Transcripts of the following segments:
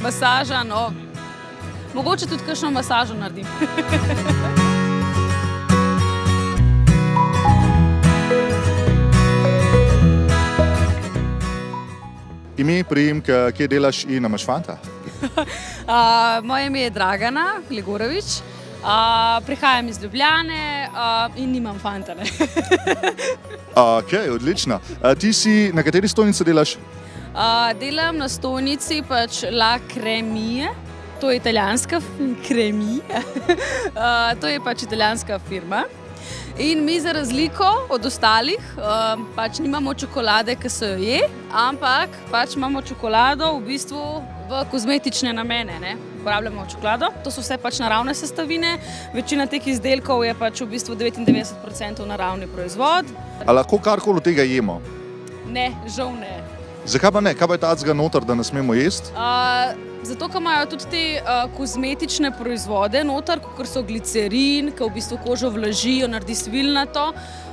Masaža, no. Mogoče tudi kakšno masažo naredim. Ime, priimke, kje delaš in imaš fanta? Moje ime je Dragana Gligorović. Prihajam iz Ljubljane in nimam fanta, ne. Ok, odlično. Ti si, na kateri stojnici delaš? Delam na stojnici pač La Cremie, to je italijanska Cremie, to je pač italijanska firma. In mi za razliko od ostalih pač nimamo čokolade, ki se jo je, ampak pač imamo čokolado v bistvu v kozmetične namene, ne. Uporabljamo čokolado, to so vse pač naravne sestavine, večina teh izdelkov je pač v bistvu 99% naravni proizvod. A lahko karkoli od tega jemo? Ne, žal ne. Zakaj pa ne? Kaj pa je tacga noter, da ne smemo jesti? Zato, ker imajo tudi te kozmetične proizvode noter, kakor so glicerin, ki v bistvu kožo vlažijo, naredi svilnato,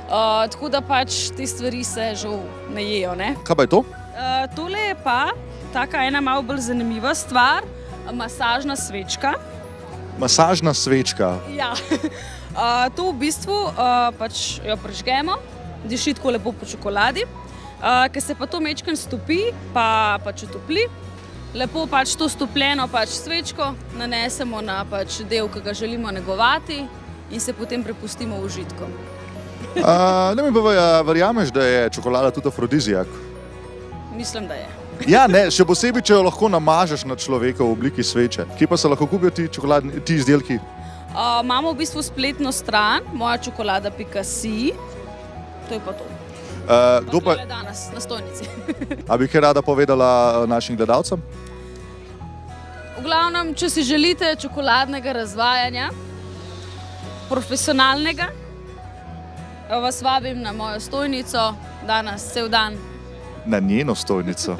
tako da pač te stvari se žal ne jejo, ne. Kaj pa je to? Tole je pa taka ena malo bolj zanimiva stvar, masažna svečka. Masažna svečka. Ja. To v bistvu pač jo prižgemo, diši tako lepo po čokoladi, ker se pa to majčkeno stopi, pa pač utopli. Lepo pač to stopljeno pač svečko nanesemo na pač del, ki ga želimo negovati in se potem prepustimo užitkom. Ne mi pa verjameš, da je čokolada tudi afrodizijak? Mislim, da je. Ja, ne, še posebej, če jo lahko namažeš na človeka v obliki sveče. Kje pa se lahko kupijo ti izdelki? Imamo v bistvu spletno stran mojačokolada.si, to je pa to. Kdo pa je danes na stojnici. A bi kaj rada povedala našim gledalcem? V glavnem, če si želite čokoladnega razvajanja, profesionalnega, vas vabim na mojo stojnico danes cel dan. Na njeno stojnico.